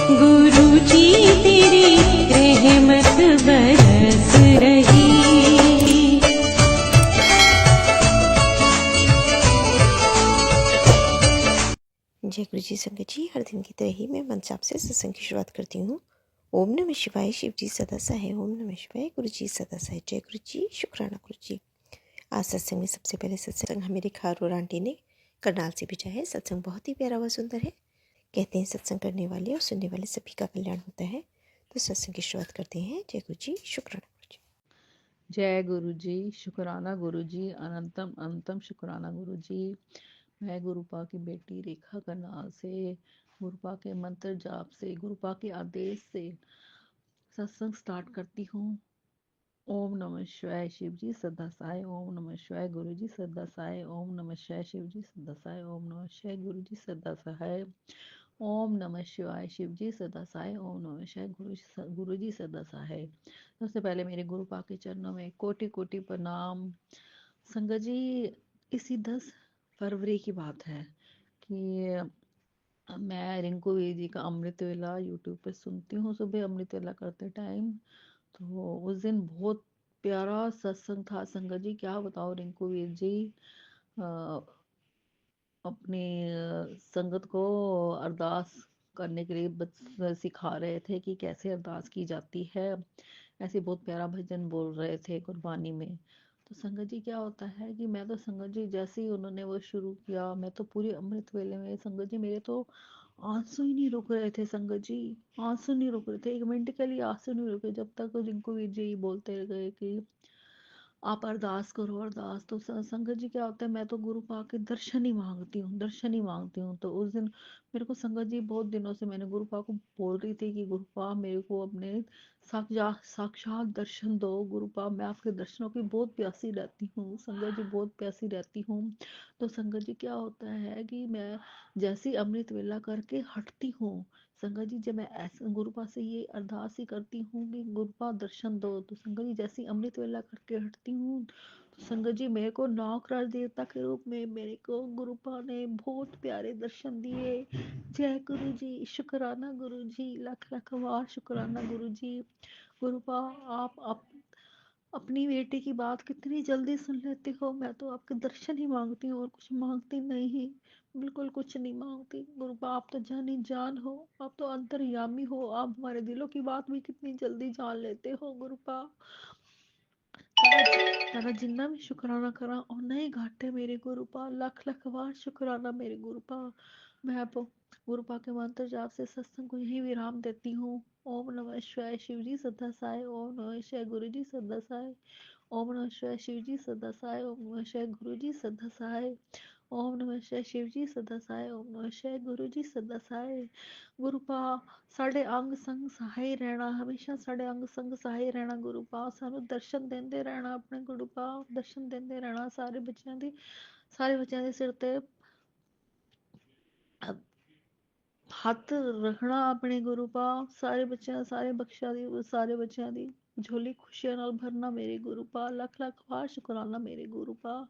गुरु जी तेरी रहमत बरस रही। जय गुरु जी संगत जी, हर दिन की तरह ही मैं मन से आपसे सत्संग की शुरुआत करती हूँ। ओम नमः शिवाय, शिव जी सदा सहाय। ओम नमः शिवाय, गुरु जी सदा सहाय। जय गुरु जी, शुक्राना गुरु जी। आज सत्संग में सबसे पहले सत्संग हमें रिखार और आंटी ने करनाल से भेजा है। सत्संग बहुत ही प्यारा व सुंदर है। कहते हैं सत्संग करने वाले और सुनने वाले सभी का कल्याण होता है। तो सत्संग की शुरुआत करते हैं। जय गुरु जी, शुक्राना गुरु जी। जय गुरु जी, शुक्राना गुरु जी, अनंतम अनंतम शुक्राना गुरु जी। मैं गुरुपा की बेटी रेखा करनाल से गुरुपा के मंत्र जाप से गुरुपा के आदेश से सत्संग स्टार्ट करती हूँ। ओम नमः शिवाय, शिव जी सदा साय। ओम नमः शिवाय, गुरु जी सदा साय। ओम नमः शिवाय, शिव जी सदा साय। ओम नमः शिवाय, गुरु जी सदा सहाय। ओम नमः शिवाय, शिव जी सदा साय। ओम नमः शिवाय, गुरु जी सदा सहाय। सबसे पहले मेरे गुरुपा के चरणों में कोटि कोटि प्रणाम। संगत जी, इसी 10 फरवरी की बात है कि मैं रिंकू वीर जी का अमृत वेला यूट्यूब पे सुनती हूँ सुबह अमृत वेला करते टाइम। तो उस दिन बहुत प्यारा सत्संग था संगत जी, क्या बताओ। रिंकू वीर जी अपनी संगत को अरदास करने के लिए सिखा रहे थे कि कैसे अरदास की जाती है। ऐसे बहुत प्यारा भजन बोल रहे थे कुर्बानी में। तो संगत जी क्या होता है कि मैं तो संगत जी जैसे ही उन्होंने वो शुरू किया, मैं तो पूरी अमृत वेले में संगत जी मेरे तो आंसू ही नहीं रुक रहे थे। संगत जी आंसू नहीं रुक रहे थे, 1 मिनट के लिए आंसू नहीं रुके जब तक रिंकू वीर जी बोलते गए कि आप अरदास करो अरदास। तो संगत जी क्या होता है, मैं तो गुरु पाक के दर्शन ही मांगती हूँ, दर्शन ही मांगती हूँ। तो उस दिन मेरे को संगत जी बहुत दिनों से मैंने गुरु पाक को बोल रही थी कि गुरु पाक मेरे को अपने साक्षात दर्शन दो। गुरु पाक मैं आपके दर्शनों की बहुत प्यासी रहती हूँ संगत जी, बहुत प्यासी रहती हूँ। तो संगत जी क्या होता है कि मैं जैसी अमृत वेला करके हटती हूँ संगत जी, जब मैं ऐसे गुरुपा से ये अरदास ही करती हूँ कि गुरुपा दर्शन दो, तो संगत जी जैसी अमृत वेला करके हटती हूँ तो संगत जी मेरे को नवग्रह देवता के रूप में मेरे को गुरुपा ने बहुत प्यारे दर्शन दिए। जय गुरु जी, शुक्राना गुरु जी, लख लख वार शुक्राना गुरु जी। गुरुपा आप अपनी बेटी की बात कितनी जल्दी सुन लेते हो। मैं तो आपके दर्शन ही मांगती हूँ और कुछ मांगती नहीं, बिल्कुल कुछ नहीं मांगती। गुरुपा आप तो जानी जान हो, आप तो अंतर्यामी हो, आप हमारे दिलों की बात भी कितनी जल्दी जान लेते हो। गुरुपा तेरा जिन्ना भी शुक्राना करा और नहीं घाटे मेरे गुरुपा, लख लख बार शुक्राना मेरे गुरुपा। मैं अब गुरुपा के मंत्र जाप से सत्संग को यही विराम देती हूँ। ओम नमः शिवाय, शिव जी सदा साय। ओम नमः शिवाय, गुरु जी सदा साय। ओम नमः शिवाय, शिव जी सदा साय। ओम नमः शिवाय, गुरु जी सदा साय। ओम नमः शिवाय, शिव जी सदा साय। ओम नमः शिवाय, गुरु जी सदा साय। गुरुपा साढ़े अंग संग सहाय रहना, हमेशा साढ़े अंग संग सहाय रहना। गुरुपा सानू दर्शन देंदे रहना, अपने गुरुपा दर्शन देंदे रहना। सारे बच्चों ਦੇ सिर ते हत्थ रखना अपने गुरुपा। सारे बच्चों दी झोली खुशियां नाल भरना मेरे गुरुपा। लख लख वार शुक्राना मेरे गुरुपा।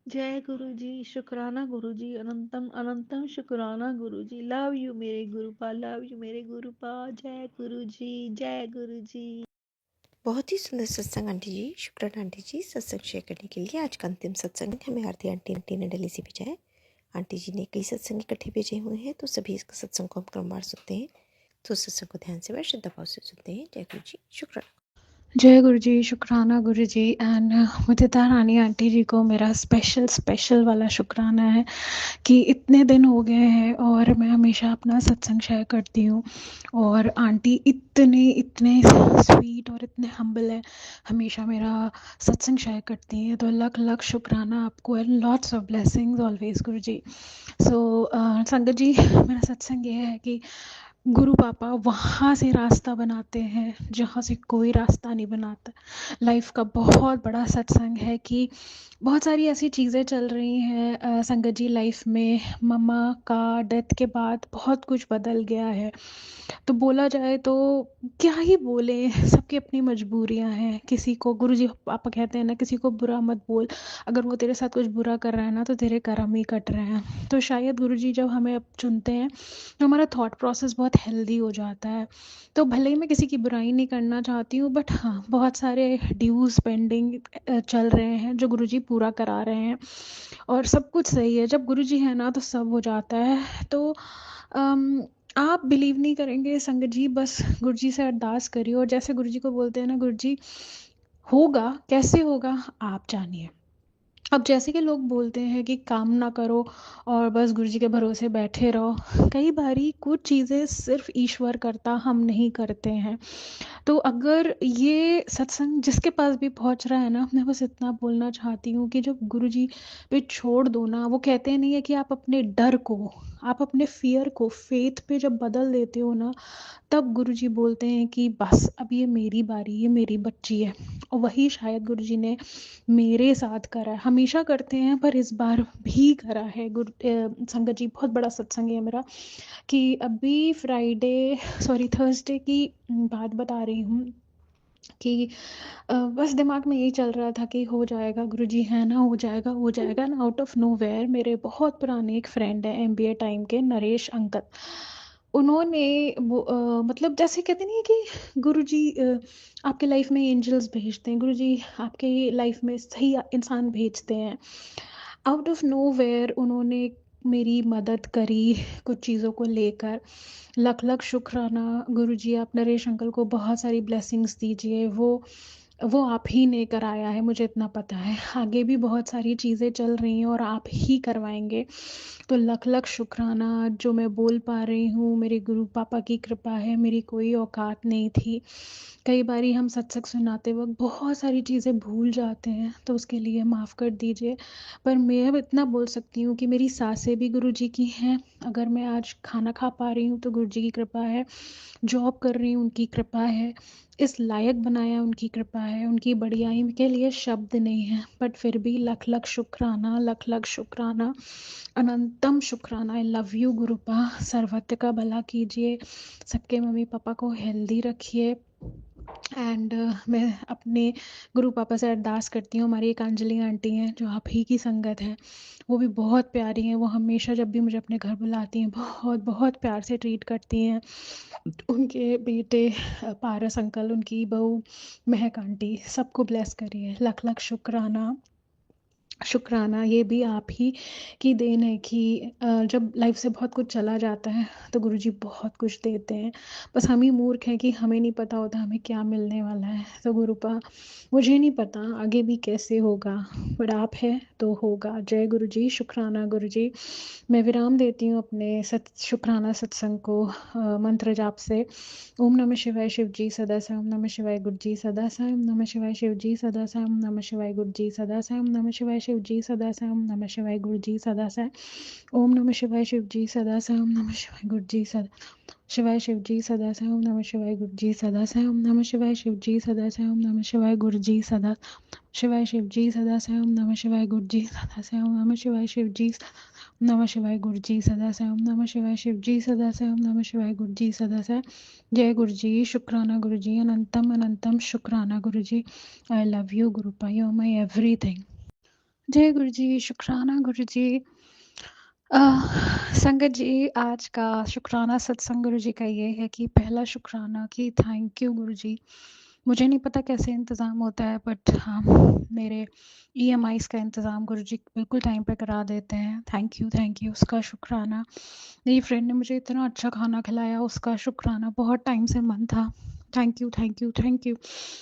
जय गुरु जी, शुक्राना गुरु जी, अनंतम अनंतम शुक्राना गुरु जी। लव यू मेरे गुरुपा, लव यू मेरे गुरुपा। जय गुरु जी, जय गुरु जी। बहुत ही सुंदर सत्संग आंटी जी, शुक्राना आंटी जी सत्संग शेयर करने के लिए। आज का अंतिम सत्संग हमें आरती आंटी ने दिल्ली से भेजा है। आंटी जी ने कई सत्संग इकट्ठे भेजे हुए हैं, तो सभी इस सत्संग को हम क्रमवार सुनते हैं। तो सत्संग को ध्यान से व श्रद्धा भाव से सुनते हैं। जय गुरु जी, शुक्राना। जय गुरु जी, शुक्राना गुरु जी। एंड मुदिता रानी आंटी जी को मेरा स्पेशल वाला शुक्राना है कि इतने दिन हो गए हैं और मैं हमेशा अपना सत्संग शेयर करती हूँ और आंटी इतने स्वीट और इतने हम्बल है, हमेशा मेरा सत्संग शेयर करती हैं। तो लख लख शुक्राना आपको and lots of blessings always गुरु जी। सो संगत जी, मेरा सत्संग ये है कि गुरु पापा वहाँ से रास्ता बनाते हैं जहाँ से कोई रास्ता नहीं बनाता। लाइफ का बहुत बड़ा सत्संग है कि बहुत सारी ऐसी चीज़ें चल रही हैं संगत जी लाइफ में। मम्मा का डेथ के बाद बहुत कुछ बदल गया है। तो बोला जाए तो क्या ही बोले, सबकी अपनी मजबूरियां हैं। किसी को गुरुजी पापा कहते हैं ना, किसी को बुरा मत बोल, अगर वो तेरे साथ कुछ बुरा कर रहा है ना तो तेरे कर्म ही कट रहे हैं। तो शायद गुरुजी जब हमें अब चुनते हैं तो हमारा थॉट प्रोसेस बहुत बहुत हेल्दी हो जाता है। तो भले ही मैं किसी की बुराई नहीं करना चाहती हूँ, बट हाँ, बहुत सारे ड्यूज़ पेंडिंग चल रहे हैं जो गुरुजी पूरा करा रहे हैं, और सब कुछ सही है। जब गुरुजी है ना तो सब हो जाता है। तो आप बिलीव नहीं करेंगे संगत जी, बस गुरुजी से अरदास करिए, और जैसे गुरुजी को बोलते हैं ना, गुरुजी होगा, कैसे होगा आप जानिए। अब जैसे कि लोग बोलते हैं कि काम ना करो और बस गुरुजी के भरोसे बैठे रहो, कई बारी कुछ चीज़ें सिर्फ ईश्वर करता, हम नहीं करते हैं। तो अगर ये सत्संग जिसके पास भी पहुंच रहा है ना, मैं बस इतना बोलना चाहती हूँ कि जब गुरुजी पे छोड़ दो ना, वो कहते नहीं है कि आप अपने डर को, आप अपने फियर को फेथ पे जब बदल देते हो ना, तब गुरुजी बोलते हैं कि बस अब ये मेरी बारी, ये मेरी बच्ची है। और वही शायद गुरुजी ने मेरे साथ करा है, हमेशा करते हैं पर इस बार भी करा है। संगत जी, बहुत बड़ा सत्संग है मेरा, कि अभी फ्राइडे, सॉरी थर्सडे की बात बता रही हूँ कि बस दिमाग में यही चल रहा था कि हो जाएगा गुरुजी, है ना, हो जाएगा हो जाएगा ना। आउट ऑफ नोवेयर मेरे बहुत पुराने एक फ्रेंड है एमबीए टाइम के, नरेश अंकल, उन्होंने मतलब जैसे कहते नहीं है कि गुरुजी आपके लाइफ में एंजल्स भेजते हैं, गुरुजी आपके लाइफ में सही इंसान भेजते हैं। आउट ऑफ नोवेयर उन्होंने मेरी मदद करी कुछ चीज़ों को लेकर। लख लख शुक्राना गुरुजी, आप नरेश अंकल को बहुत सारी ब्लेसिंग्स दीजिए। वो आप ही ने कराया है, मुझे इतना पता है। आगे भी बहुत सारी चीज़ें चल रही हैं और आप ही करवाएंगे। तो लख लख शुक्राना। जो मैं बोल पा रही हूँ मेरे गुरु पापा की कृपा है, मेरी कोई औकात नहीं थी। कई बारी हम सत्संग सुनाते वक्त बहुत सारी चीज़ें भूल जाते हैं, तो उसके लिए माफ़ कर दीजिए। पर मैं अब इतना बोल सकती हूँ कि मेरी सासें भी गुरुजी की हैं। अगर मैं आज खाना खा पा रही हूँ तो गुरुजी की कृपा है, जॉब कर रही हूँ उनकी कृपा है, इस लायक बनाया उनकी कृपा है। उनकी बढ़ियाई के लिए शब्द नहीं है, बट फिर भी लख लख शुक्राना, लख लख शुक्राना, अनंतम शुक्राना। आई लव यू गुरुपा, सर्वत्र का भला कीजिए, सबके मम्मी पापा को हेल्दी रखिए। एंड मैं अपने गुरु पापा से अरदास करती हूँ। हमारी एक अंजलि आंटी हैं जो आप ही की संगत है, वो भी बहुत प्यारी हैं। वो हमेशा जब भी मुझे अपने घर बुलाती हैं बहुत बहुत प्यार से ट्रीट करती हैं। उनके बेटे पारस अंकल, उनकी बहू महक आंटी, सबको ब्लेस करिए। लख लख शुक्राना शुक्राना। ये भी आप ही की देन है कि जब लाइफ से बहुत कुछ चला जाता है तो गुरुजी बहुत कुछ देते हैं। बस हम ही मूर्ख हैं कि हमें नहीं पता होता हमें क्या मिलने वाला है। तो गुरुपा, मुझे नहीं पता आगे भी कैसे होगा, बट आप है तो होगा। जय गुरुजी, शुक्राना गुरुजी। मैं विराम देती हूँ अपने शुक्राना सत्संग को मंत्र जाप से। ओम नमः शिवाय शिव जी सदा से, ओम नमः शिवाय गुरु जी सदा से, ओम नमः शिवाय शिव जी सदा से, ओम नमः शिवाय गुरु जी सदा से, ओम नमः शिवाय शिव जी सदा से, ओम नमः शिवाय गुरु जी सदा से, ओम नमः शिवाय शिव जी सदा से, ओम नमः शिवाय गुरु जी सदा शिवाय शिव जी सदा से, ओम नमः शिवाय गुरु जी सदा से, ओम नमः शिवाय शिव जी सदा से, ओम नमः शिवाय गुरु जी सदा शिवाय शिव जी सदा से, ओम नमः शिवाय गुरु जी सदा से, ओम नमः शिवाय शिव जी नमः शिवाय गुरु जी सदा से, ओम नमः शिवाय शिव जी सदा से, ओम नमः शिवाय गुरु जी सदा से। जय गुरु जी, शुक्राना गुरु जी, अनंतम अनंतम शुक्राना Guru ji. I love you Gurupa, you are my everything. जय गुरु जी, शुक्राना गुरु जी। संगत जी, आज का शुक्राना सत्संग गुरु जी का ये है कि पहला शुक्राना कि थैंक यू गुरु जी। मुझे नहीं पता कैसे इंतज़ाम होता है, बट हाँ, मेरे ईएमआईज़ का इंतज़ाम गुरु जी बिल्कुल टाइम पे करा देते हैं। थैंक यू उसका शुक्राना। मेरी फ्रेंड ने मुझे इतना अच्छा खाना खिलाया, उसका शुक्राना। बहुत टाइम से मन था। थैंक यू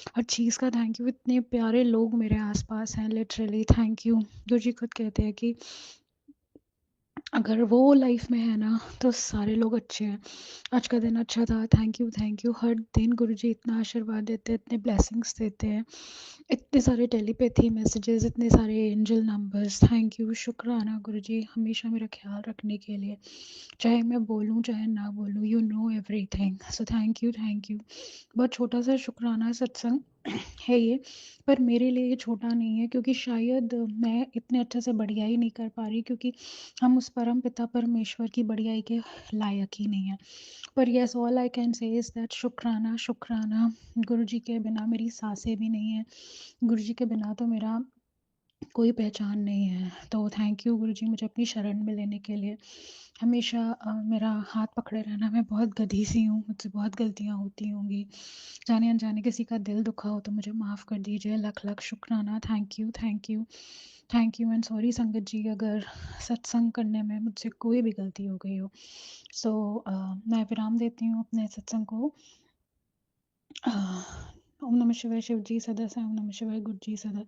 हर चीज़ का थैंक यू। इतने प्यारे लोग मेरे आसपास हैं, लिटरली थैंक यू। गुरु जी खुद कहते हैं कि अगर वो लाइफ में है ना तो सारे लोग अच्छे हैं। आज का दिन अच्छा था, थैंक यू। हर दिन गुरुजी इतना आशीर्वाद देते हैं, इतने ब्लेसिंग्स देते हैं, इतने सारे टेलीपैथी मैसेजेस, इतने सारे एंजल नंबर्स। थैंक यू, शुक्राना गुरुजी, हमेशा मेरा ख्याल रखने के लिए, चाहे मैं बोलूँ चाहे ना बोलूँ, you know everything. So thank you. बहुत छोटा सा शुक्राना सत्संग है ये, पर मेरे लिए ये छोटा नहीं है, क्योंकि शायद मैं इतने अच्छे से बढ़ियाई नहीं कर पा रही, क्योंकि हम उस परम पिता परमेश्वर की बढ़ियाई के लायक ही नहीं है। पर yes, all I can say is that शुक्राना गुरुजी के बिना मेरी सांसें भी नहीं है। गुरुजी के बिना तो मेरा कोई पहचान नहीं है। तो थैंक यू गुरुजी मुझे अपनी शरण में लेने के लिए। हमेशा मेरा हाथ पकड़े रहना। मैं बहुत गधी सी हूँ, मुझसे बहुत गलतियाँ होती होंगी। जाने अनजाने किसी का दिल दुखा हो तो मुझे माफ़ कर दीजिए। लख लख शुक्राना। Thank you, thank you, thank you and sorry संगत जी अगर सत्संग करने में मुझसे कोई भी गलती हो गई हो। सो मैं विराम देती हूँ अपने सत्संग को। अ, ओम नमः शिवाय शिव जी सदा साई। ओम नमः शिवाय गुरु जी सदा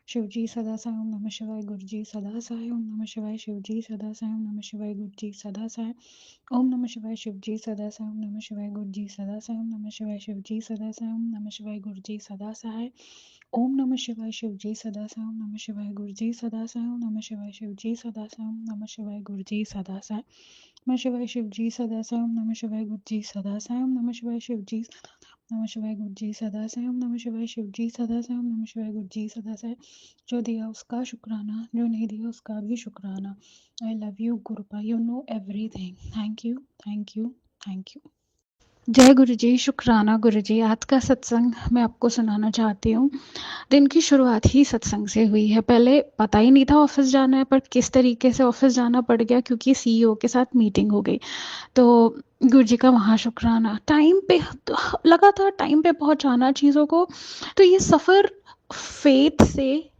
शिव जी सदा साई। ओम नमः शिवाय गुरु जी सदा साई। ओम नमः शिवाय शिव जी सदा साई। ओम नमः शिवाय गुरु जी सदा साई। ओम नमः शिवाय शिव जी सदा साई। ओम नमः शिवाय गुरु जी सदा साई। ओम नमः शिवाय शिव जी सदा साई। ओम नमः शिवाय गुरु जी सदा साई। ओम नमः शिवाय शिव जी सदा साई। ओम नमः शिवाय गुरु जी सदा साई। ओम नमः शिवाय शिव जी सदा साई। ओम नमः शिवाय गुरु जी सदा साई। नमः शिवाय शिव जी सदा साई। ओम नमः शिवाय गुरु जी सदा साई। ओम नमः शिवाय शिव जी नमः शिवाय गुरु जी सदा साई। ओम नमः शिवाय शिव जी सदा साई। ओम नमः शिवाय गुरु जी सदा साई। जो दिया उसका शुक्राना, जो नहीं दिया उसका भी शुक्राना। आई love you Gurupa, you know everything. Thank you, thank you, thank you. जय गुरु जी, शुक्राना गुरु जी। आज का सत्संग मैं आपको सुनाना चाहती हूँ। दिन की शुरुआत ही सत्संग से हुई है। पहले पता ही नहीं था ऑफिस जाना है, पर किस तरीके से ऑफिस जाना पड़ गया क्योंकि सीईओ के साथ मीटिंग हो गई। तो गुरु जी का वहाँ शुक्राना। टाइम पे लगा था, टाइम पे पहुँचाना चीज़ों को। तो ये सफ़र फेथ से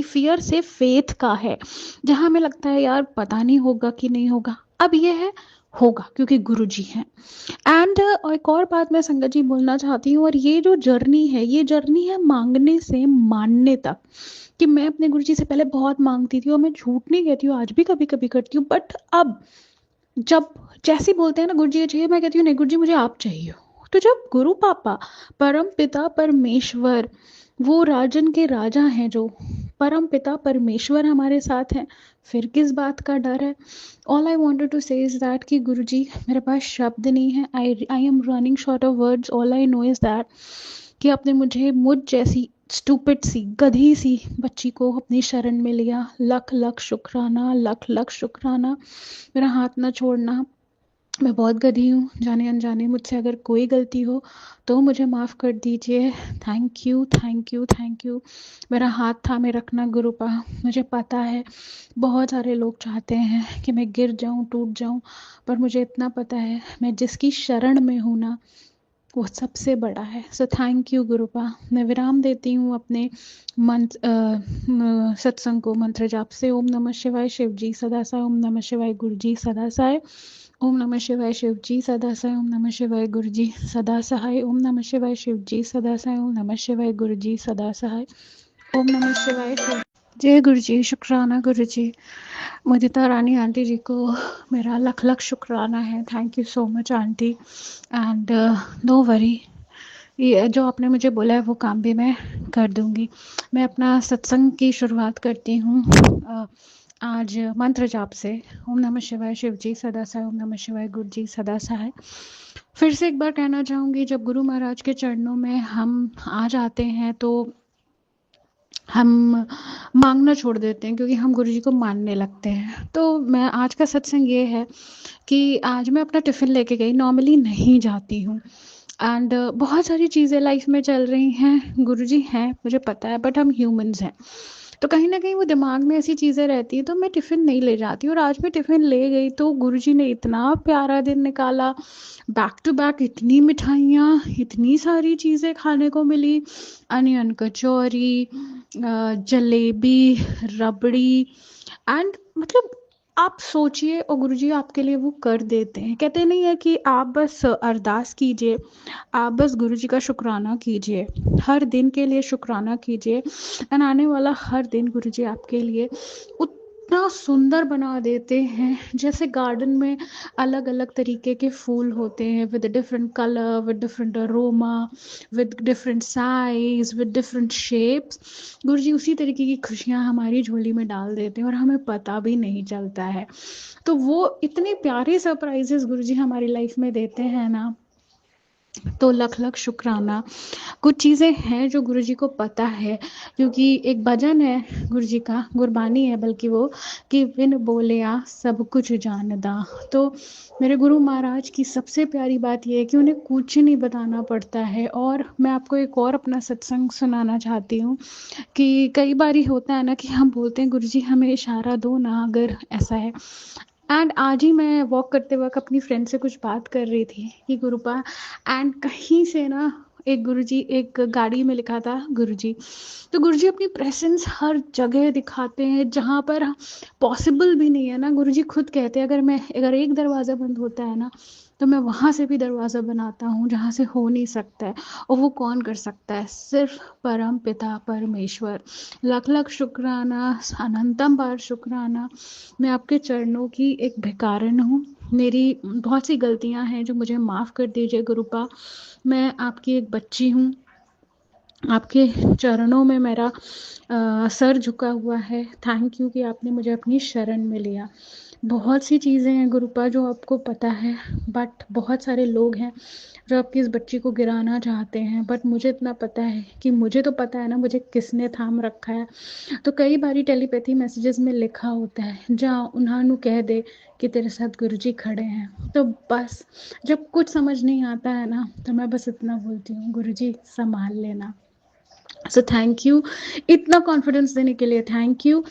फियर से फेथ का है, जहाँ हमें लगता है यार पता नहीं होगा कि नहीं होगा। अब ये है होगा क्योंकि गुरु जी हैं। एंड एक और बात मैं संगत जी बोलना चाहती हूँ, और ये जो जर्नी है, ये जर्नी है मांगने से मानने तक। कि मैं अपने गुरु जी से पहले बहुत मांगती थी, और मैं झूठ नहीं कहती हूँ, आज भी कभी कभी करती हूँ, बट अब जब जैसे ही बोलते हैं ना गुरु जी ये चाहिए, मैं कहती हूँ नहीं गुरु जी मुझे आप चाहिए हो। तो जब गुरु पापा परम पिता परमेश्वर, वो राजन के राजा हैं, जो परम पिता परमेश्वर हमारे साथ हैं, फिर किस बात का डर है। ऑल आई वॉन्टेड टू से इज दैट कि गुरु जी मेरे पास शब्द नहीं है, I am running short of words. All I know is that कि आपने मुझ जैसी स्टूपिड सी गधी सी बच्ची को अपनी शरण में लिया। लख लख शुक्राना, लख लख शुक्राना। मेरा हाथ ना छोड़ना। मैं बहुत गधी हूँ, जाने अनजाने मुझसे अगर कोई गलती हो तो मुझे माफ़ कर दीजिए। Thank you, thank you, thank you. मेरा हाथ थामे रखना गुरुपा। मुझे पता है बहुत सारे लोग चाहते हैं कि मैं गिर जाऊँ, टूट जाऊँ, पर मुझे इतना पता है मैं जिसकी शरण में हूँ ना, वो सबसे बड़ा है। So thank you गुरुपा। मैं विराम देती हूँ अपने सत्संग को मंत्र जाप से। ओम नमः शिवाय शिव जी सदा साई। ओम नमः शिवाय गुरु जी सदा साई। ओम नमः शिवाय शिव जी सदा साई। ओम नमः शिवाय गुरु जी सदा सहाय। ओम नमः शिवाय शिव जी सदा साई। ओम नमः शिवाय गुरु जी सदा सहाय। ओम नमः शिवाय शिव। जय गुरु जी, शुक्राना गुरु जी। मुदिता रानी आंटी जी को मेरा लख लख शुक्राना है। Thank you so much aunty. And no worry, ये जो आपने मुझे बोला है वो काम भी मैं कर दूंगी। मैं अपना सत्संग की शुरुआत करती हूँ आज मंत्र जाप से। ओम नमः शिवाय शिव जी सदा साई। ओम नमः शिवाय गुरु जी सदा सहाय। फिर से एक बार कहना चाहूँगी, जब गुरु महाराज के चरणों में हम आ जाते हैं तो हम मांगना छोड़ देते हैं, क्योंकि हम गुरु जी को मानने लगते हैं। तो मैं आज का सत्संग ये है कि आज मैं अपना टिफ़िन लेके गई, नॉर्मली नहीं जाती हूँ। एंड बहुत सारी चीज़ें लाइफ में चल रही हैं, गुरुजी हैं मुझे पता है, बट हम ह्यूमंस हैं, तो कहीं ना कहीं वो दिमाग में ऐसी चीज़ें रहती है, तो मैं टिफ़िन नहीं ले जाती। और आज मैं टिफ़िन ले गई तो गुरुजी ने इतना प्यारा दिन निकाला। बैक टू बैक इतनी मिठाइयाँ, इतनी सारी चीज़ें खाने को मिली। अनियन कचौरी, जलेबी, रबड़ी, एंड मतलब आप सोचिए, और गुरुजी आपके लिए वो कर देते हैं। कहते नहीं है कि आप बस अरदास कीजिए, आप बस गुरुजी का शुक्राना कीजिए, हर दिन के लिए शुक्राना कीजिए, एंड आने वाला हर दिन गुरुजी आपके लिए उतना सुंदर बना देते हैं। जैसे गार्डन में अलग अलग तरीके के फूल होते हैं, with different colour, with different aroma, with different size, with different shapes, Guruji उसी तरीके की खुशियाँ हमारी झोली में डाल देते हैं और हमें पता भी नहीं चलता है। तो वो इतने प्यारे सरप्राइजेस गुरुजी हमारी लाइफ में देते हैं ना, तो लख लख शुक्राना। कुछ चीज़ें हैं जो गुरुजी को पता है, क्योंकि एक भजन है गुरुजी का, गुरबानी है बल्कि वो, कि बिन बोलिया सब कुछ जानदा। तो मेरे गुरु महाराज की सबसे प्यारी बात ये है कि उन्हें कुछ नहीं बताना पड़ता है। और मैं आपको एक और अपना सत्संग सुनाना चाहती हूँ कि कई बारी होता है ना कि हम बोलते हैं गुरुजी हमें इशारा दो ना, अगर ऐसा है। एंड आज ही मैं वॉक करते वक्त अपनी फ्रेंड से कुछ बात कर रही थी कि गुरुपा, एंड कहीं से ना एक गुरुजी, एक गाड़ी में लिखा था गुरुजी। तो गुरुजी अपनी प्रेजेंस हर जगह दिखाते हैं जहाँ पर पॉसिबल भी नहीं है ना। गुरुजी खुद कहते हैं अगर एक दरवाज़ा बंद होता है ना, तो मैं वहाँ से भी दरवाज़ा बनाता हूँ जहाँ से हो नहीं सकता है। और वो कौन कर सकता है? सिर्फ परम पिता परमेश्वर। लख लख शुक्राना, अनंतम बार शुक्राना। मैं आपके चरणों की एक भिखारिन हूँ। मेरी बहुत सी गलतियाँ हैं जो मुझे माफ़ कर दीजिए गुरुपा। मैं आपकी एक बच्ची हूँ। आपके चरणों में मेरा सर झुका हुआ है। थैंक यू कि आपने मुझे अपनी शरण में लिया। बहुत सी चीज़ें हैं गुरुपा जो आपको पता है, बट बहुत सारे लोग हैं जो आपकी इस बच्ची को गिराना चाहते हैं। बट मुझे इतना पता है कि मुझे तो पता है ना मुझे किसने थाम रखा है। तो कई बारी टेलीपैथी मैसेजेस में लिखा होता है, जहाँ उन्होंने कह दे कि तेरे साथ गुरुजी खड़े हैं। तो बस जब कुछ समझ नहीं आता है ना, तो मैं बस इतना बोलती हूँ, गुरुजी संभाल लेना। सो थैंक यू, इतना कॉन्फिडेंस देने के लिए थैंक यू।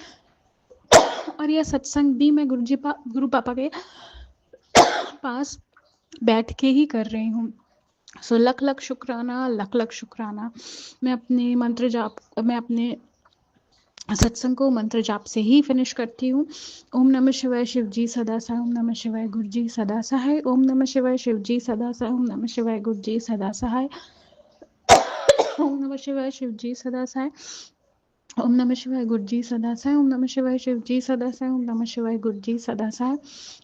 और यह सत्संग भी मैं गुरु पापा के पास बैठ के ही कर रही हूँ। सो लख लख शुक्राना, लख लख शुक्राना। मैं अपने सत्संग को मंत्र जाप से ही फिनिश करती हूँ। ओम नमः शिवाय शिव जी सदा सहाय, ओम नमः शिवाय गुरु जी सदा सहाय, ओम नमः शिवाय शिव जी सदा सहाय, ओम नमः शिवाय गुरु जी सदा सहाय, ओम नमः शिवाय शिव जी सदा सहाय, ओम नमः शिवाय गुरु जी सदा सहाय, ओम नमः शिवाय शिव जी सदा सहाय, ओम नमः शिवाय गुरु जी सदा सहाय,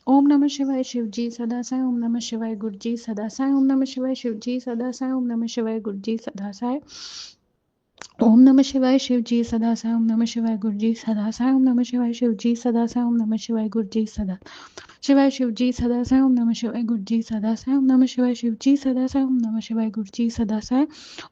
ओम नमः शिवाय शिव जी सदा सहाय, ओम नमः शिवाय गुरु जी सदा सहाय, ओम नमः शिवाय शिव जी सदा सहाय, ओम नमः शिवाय गुरु जी सदा सहाय, ओम नमः शिवाय शिव जी सदा सहाय, ओम नमः शिवाय गुरु जी सदा सहाय, ओम नमः शिवाय शिव जी सदा सहाय, ओम नमः शिवाय गुरु जी सदा शिवाय शिव जी सदा सहाय, ओम नमः शिवाय गुरु जी सदा सहाय, ओम नमः शिवाय शिव जी सदा सहाय, ओम नमः शिवाय गुरु जी सदा सहाय,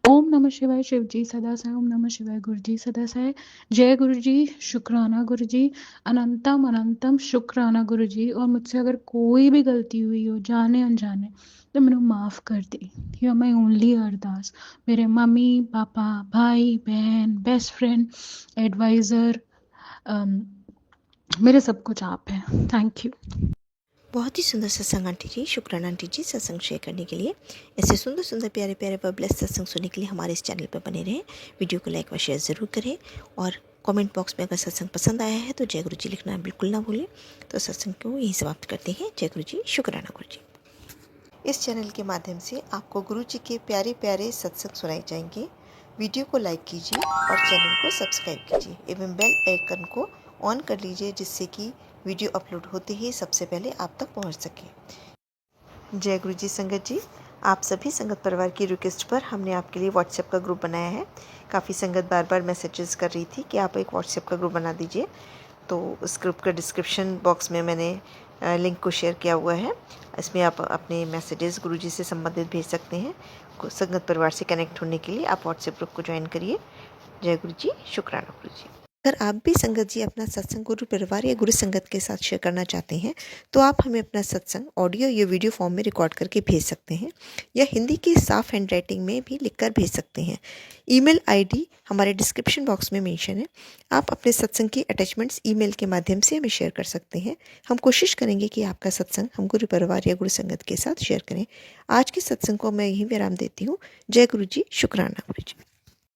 ओम नमः शिवाय शिव जी सदा सहाय, ओम नमः शिवाय गुरु जी सदा सहाय। जय गुरु जी, शुक्राना गुरु जी, अनंतम अनंतम शुक्राना गुरु जी। और मुझसे अगर कोई भी गलती हुई हो जाने अनजाने, तो मैंने माफ़ कर दी। यू आर माई ओनली अरदास। मेरे मम्मी पापा, भाई बहन, बेस्ट फ्रेंड, एडवाइज़र, मेरे सब कुछ आप हैं। Thank you. बहुत ही सुंदर सत्संग आंटी जी, शुक्राना आंटी जी सत्संग शेयर करने के लिए। ऐसे सुंदर सुंदर प्यारे प्यारे व ब्लेस्ड सत्संग सुनने के लिए हमारे इस चैनल पर बने रहें। वीडियो को लाइक व शेयर ज़रूर करें, और कमेंट बॉक्स में अगर सत्संग पसंद आया है तो जय गुरु जी लिखना बिल्कुल ना भूलें। तो सत्संग को यहीं समाप्त करते हैं। जय गुरु जी, शुक्राना गुरु जी। इस चैनल के माध्यम से आपको गुरु जी के प्यारे प्यारे सत्संग सुनाए जाएंगे। वीडियो को लाइक कीजिए और चैनल को सब्सक्राइब कीजिए एवं बेल आइकन को ऑन कर लीजिए, जिससे कि वीडियो अपलोड होते ही सबसे पहले आप तक पहुंच सके। जय गुरु जी संगत जी, आप सभी संगत परिवार की रिक्वेस्ट पर हमने आपके लिए व्हाट्सएप का ग्रुप बनाया है। काफ़ी संगत बार बार मैसेजेस कर रही थी कि आप एक व्हाट्सएप का ग्रुप बना दीजिए, तो उस ग्रुप का डिस्क्रिप्शन बॉक्स में मैंने लिंक को शेयर किया हुआ है। इसमें आप अपने मैसेजेस गुरुजी से संबंधित भेज सकते हैं। संगत परिवार से कनेक्ट होने के लिए आप व्हाट्सएप ग्रुप को ज्वाइन करिए। जय गुरु जी, शुक्राना गुरु जी। अगर आप भी संगत जी अपना सत्संग गुरु परिवार या गुरु संगत के साथ शेयर करना चाहते हैं, तो आप हमें अपना सत्संग ऑडियो या वीडियो फॉर्म में रिकॉर्ड करके भेज सकते हैं, या हिंदी की साफ हैंड राइटिंग में भी लिखकर भेज सकते हैं। ईमेल आईडी हमारे डिस्क्रिप्शन बॉक्स में मेंशन है। आप अपने सत्संग की अटैचमेंट्स ईमेल के माध्यम से हमें शेयर कर सकते हैं। हम कोशिश करेंगे कि आपका सत्संग हम गुरु परिवार या गुरु संगत के साथ शेयर करें। आज के सत्संग को मैं यहीं विराम देती हूँ। जय गुरु जी, शुक्राना गुरु जी।